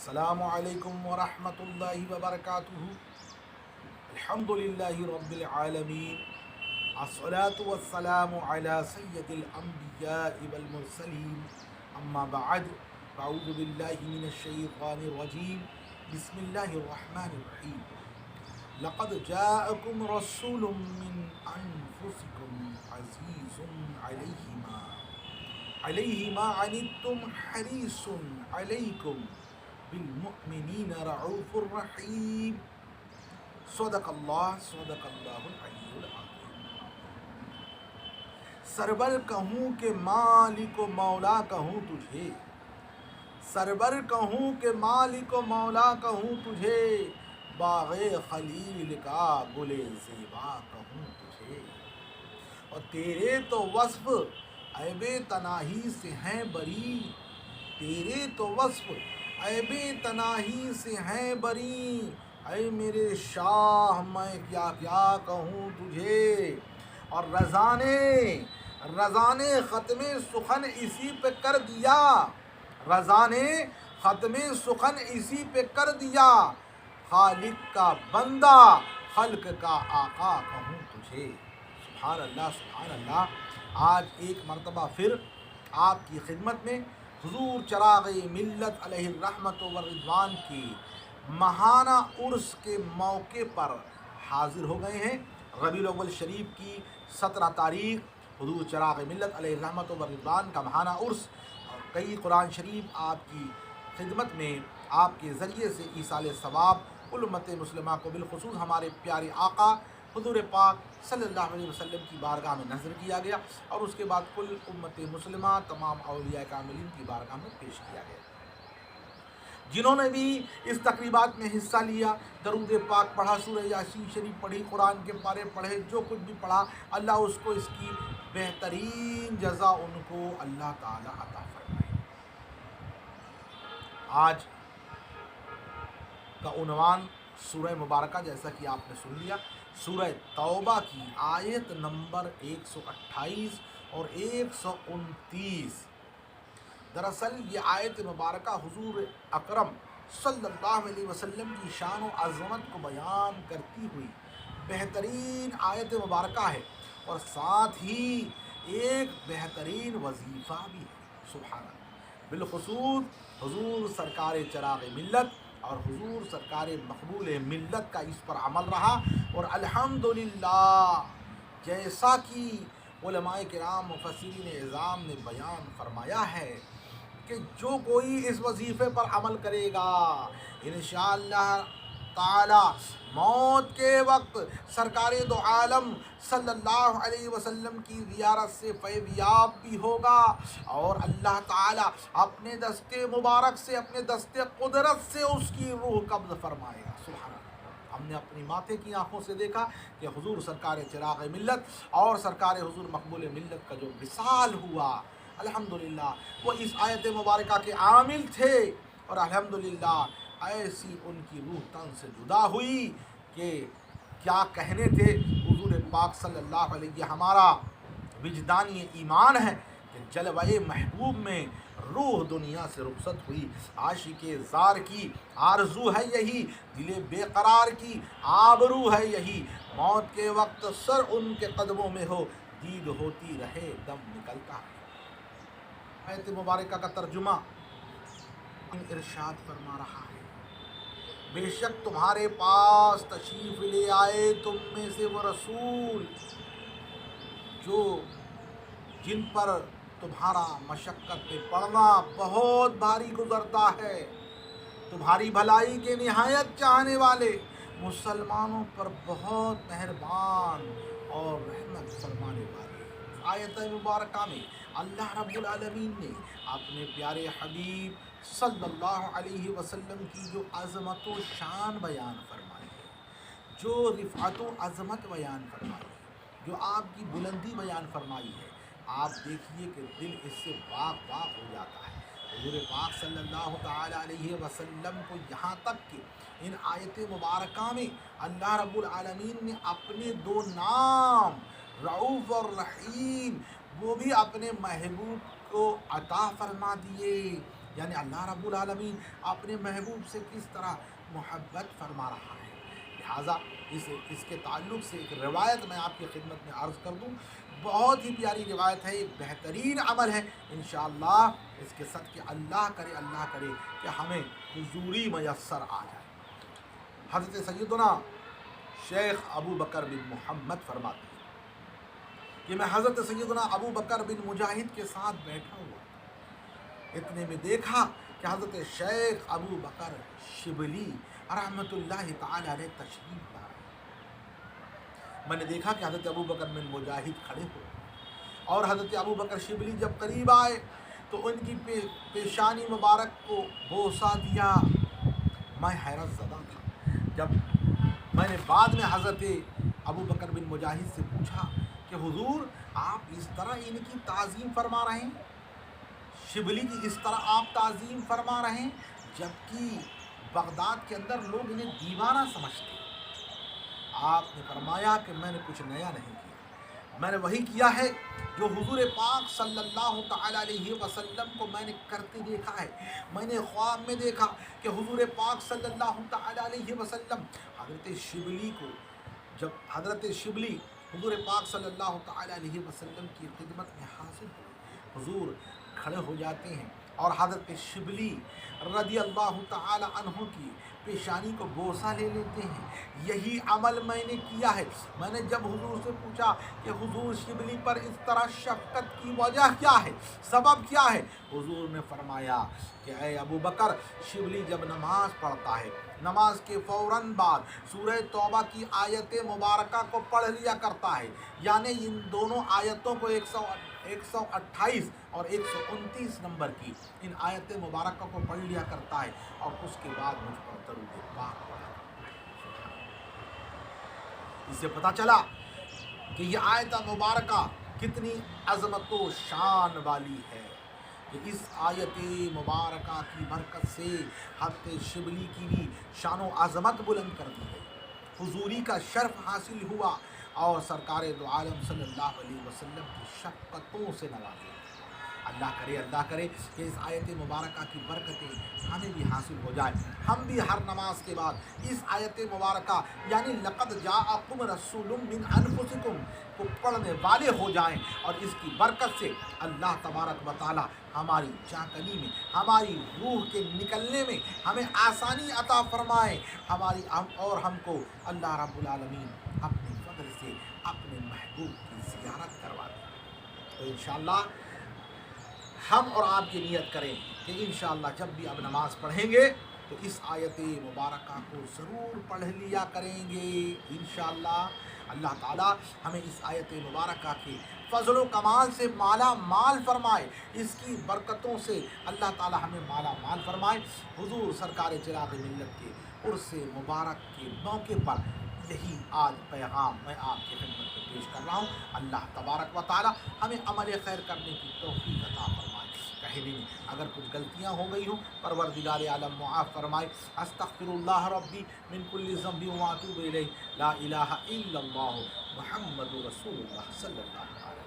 السلام علیکم ورحمۃ اللہ وبرکاتہ۔ الحمد للہ رب العالمین، الصلاة والسلام علی سید الانبیاء والمرسلین، اما بعد فاعوذ باللہ من الشیطان الرجیم، بسم اللہ الرحمن الرحیم۔ لقد جاءکم رسول من انفسکم عزیز علیہ ما عنتم حریص علیکم بالمؤمنین رعوف الرحیم۔ صدق اللہ العلی العظیم۔ سرور کہوں کہ مالک و مولا کہوں تجھے، سرور کہوں کہ مالک و مولا کہوں تجھے، باغ خلیل کا گل زیبا کہوں تجھے۔ اور تیرے تو وصف عیب تناہی سے ہیں بری، تیرے تو وصف عیب تناہی سے ہیں بری، اے میرے شاہ میں کیا کیا کہوں تجھے۔ اور رضا نے ختم سخن اسی پہ کر دیا، رضا نے ختم سخن اسی پہ کر دیا، خالق کا بندہ خلق کا آقا کہوں تجھے۔ سبحان اللہ سبحان اللہ۔ آج ایک مرتبہ پھر آپ کی خدمت میں حضور چراغ ملت علیہ الرحمت والرضوان کی ماہانہ عرس کے موقع پر حاضر ہو گئے ہیں۔ ربیع الاول شریف کی 17 تاریخ حضور چراغ ملت علیہ الرحمت والرضوان کا ماہانہ عرس، اور کئی قرآن شریف آپ کی خدمت میں آپ کے ذریعے سے ایصال ثواب کل امت مسلمہ کو، بالخصوص ہمارے پیارے آقا حضور پاک صلی اللہ علیہ وسلم کی بارگاہ میں نظر کیا گیا، اور اس کے بعد کل امت مسلمہ تمام اولیاء کاملین کی بارگاہ میں پیش کیا گیا۔ جنہوں نے بھی اس تقریبات میں حصہ لیا، درود پاک پڑھا، سورہ یاسین شریف پڑھی، قرآن کے پارے پڑھے، جو کچھ بھی پڑھا، اللہ اس کو اس کی بہترین جزا ان کو اللہ تعالی عطا فرمائے۔ آج کا عنوان سورہ مبارکہ جیسا کہ آپ نے سن لیا، سورہ توبہ کی آیت نمبر 128 اور 129۔ دراصل یہ آیت مبارکہ حضور اکرم صلی اللہ علیہ وسلم کی شان و عظمت کو بیان کرتی ہوئی بہترین آیت مبارکہ ہے، اور ساتھ ہی ایک بہترین وظیفہ بھی ہے۔ سبحان اللہ۔ بالخصوص حضور سرکار چراغ ملت اور حضور سرکار مقبول ملت کا اس پر عمل رہا، اور الحمدللہ جیسا کہ علماء کرام مفسرین اعظام نے بیان فرمایا ہے کہ جو کوئی اس وظیفے پر عمل کرے گا، انشاءاللہ تعالی موت کے وقت سرکار دو عالم صلی اللہ علیہ وسلم کی زیارت سے فیض یاب بھی ہوگا، اور اللہ تعالی اپنے دست مبارک سے، اپنے دست قدرت سے اس کی روح قبض فرمائے گا۔ سبحان اللہ۔ ہم نے اپنی ماتھے کی آنکھوں سے دیکھا کہ حضور سرکار چراغ ملت اور سرکار حضور مقبول ملت کا جو وصال ہوا، الحمدللہ وہ اس آیت مبارکہ کے عامل تھے، اور الحمدللہ ایسی ان کی روح تن سے جدا ہوئی کہ کیا کہنے تھے حضور پاک صلی اللہ علیہ۔ یہ ہمارا وجدانی ایمان ہے کہ جلوہ محبوب میں روح دنیا سے رخصت ہوئی۔ عاشق زار کی آرزو ہے یہی، دل بے قرار کی آبرو ہے یہی، موت کے وقت سر ان کے قدموں میں ہو، دید ہوتی رہے دم نکلتا ہے۔ آیت مبارکہ کا ترجمہ ارشاد فرما رہا ہے، بے شک تمہارے پاس تشریف لے آئے تم میں سے وہ رسول جن پر تمہارا مشقت پہ پڑنا بہت بھاری گزرتا ہے، تمہاری بھلائی کے نہایت چاہنے والے، مسلمانوں پر بہت مہربان اور رحمت فرمانے والے۔ آیت مبارکہ میں اللہ رب العالمین نے اپنے پیارے حبیب صلی اللہ علیہ وسلم کی جو عظمت و شان بیان فرمائی ہے، جو رفعت و عظمت بیان فرمائی ہے، جو آپ کی بلندی بیان فرمائی ہے، آپ دیکھیے کہ دل اس سے باغ ہو جاتا ہے۔ حضور پاک صلی اللہ تعالی علیہ وسلم کو یہاں تک کہ ان آیت مبارکہ میں اللہ رب العالمین نے اپنے دو نام رعوف اور رحیم وہ بھی اپنے محبوب کو عطا فرما دیے۔ یعنی اللہ رب العالمین اپنے محبوب سے کس طرح محبت فرما رہا ہے۔ لہٰذا اس کے تعلق سے ایک روایت میں آپ کی خدمت میں عرض کر دوں، بہت ہی پیاری روایت ہے، ایک بہترین عمل ہے، انشاءاللہ اس کے صدقے اللہ کرے کہ ہمیں حضوری میسر آ جائے۔ حضرت سیدنا شیخ ابو بکر بن محمد فرماتے ہیں کہ میں حضرت سیدنا ابو بکر بن مجاہد کے ساتھ بیٹھا ہوا تھا، اتنے میں دیکھا کہ حضرت شیخ ابو بکر شبلی رحمۃ اللہ تعالی علیہ تشریف لا رہے ہیں۔ میں نے دیکھا کہ حضرت ابو بکر بن مجاہد کھڑے ہوئے اور حضرت ابو بکر شبلی جب قریب آئے تو ان کی پیشانی مبارک کو بوسہ دیا۔ میں حیرت زدہ تھا۔ جب میں نے بعد میں حضرت ابو بکر بن مجاہد سے پوچھا کہ حضور آپ اس طرح ان کی تعظیم فرما رہے ہیں، شبلی کی اس طرح آپ تعظیم فرما رہے ہیں، جبکہ بغداد کے اندر لوگ انہیں دیوانہ سمجھتے ہیں۔ آپ نے فرمایا کہ میں نے کچھ نیا نہیں کیا، میں نے وہی کیا ہے جو حضور پاک صلی اللہ تعالی علیہ وسلم کو میں نے کرتے دیکھا ہے۔ میں نے خواب میں دیکھا کہ حضور پاک صلی اللہ تعالی علیہ وسلم جب حضرت شبلی حضور پاک صلی اللہ تعالی علیہ وسلم کی خدمت میں حاضر ہوئے، حضور کھڑے ہو جاتے ہیں اور حضرت شبلی رضی اللہ تعالی عنہ کی پیشانی کو بوسہ لے لیتے ہیں۔ یہی عمل میں نے کیا ہے۔ میں نے جب حضور سے پوچھا کہ حضور شبلی پر اس طرح شفقت کی وجہ کیا ہے، سبب کیا ہے، حضور نے فرمایا کہ اے ابو بکر، شبلی جب نماز پڑھتا ہے، نماز کے فوراً بعد سورہ توبہ کی آیت مبارکہ کو پڑھ لیا کرتا ہے، یعنی ان دونوں آیتوں کو 128 اور 129 نمبر کی ان آیت مبارکہ کو پڑھ لیا کرتا ہے اور اس کے بعد مجھ پر درود پاک پڑھا۔ اس سے پتہ چلا کہ یہ آیت مبارکہ کتنی عظمت و شان والی ہے کہ اس آیت مبارکہ کی برکت سے حضرت شبلی کی بھی شان و عظمت بلند کر دی گئی، حضوری کا شرف حاصل ہوا اور سرکار دو عالم صلی اللہ علیہ وسلم کی شفقتوں سے نوازے۔ اللہ کرے کہ اس آیت مبارکہ کی برکتیں ہمیں بھی حاصل ہو جائے، ہم بھی ہر نماز کے بعد اس آیت مبارکہ یعنی لقد جاءکم رسول من انفسکم کو پڑھنے والے ہو جائیں، اور اس کی برکت سے اللہ تبارک و تعالی ہماری چاکنی میں، ہماری روح کے نکلنے میں ہمیں آسانی عطا فرمائے، اور ہم کو اللہ رب العالمین اپنے فضل سے اپنے محبوب کی زیارت کروا دے۔ تو انشاءاللہ ہم اور آپ کی نیت کریں کہ انشاءاللہ جب بھی اب نماز پڑھیں گے تو اس آیت مبارکہ کو ضرور پڑھ لیا کریں گے انشاءاللہ۔ اللہ تعالیٰ ہمیں اس آیت مبارکہ کے فضل و کمال سے مالا مال فرمائے، اس کی برکتوں سے اللہ تعالیٰ ہمیں مالا مال فرمائے۔ حضور سرکار چراغ ملت کے عرس مبارک کے موقع پر یہی آج پیغام میں آپ کی خدمت میں پیش کر رہا ہوں۔ اللہ تبارک و تعالیٰ ہمیں عمل خیر کرنے کی توفیق عطا فرمائے۔ کہیں بھی اگر کچھ غلطیاں ہو گئی ہوں پروردگار عالم معاف فرمائے۔ استغفر اللہ ربی من کل ذنب و اتوب الیہ، لا الہ الا اللہ محمد رسول اللہ صلی اللہ علیہ وسلم۔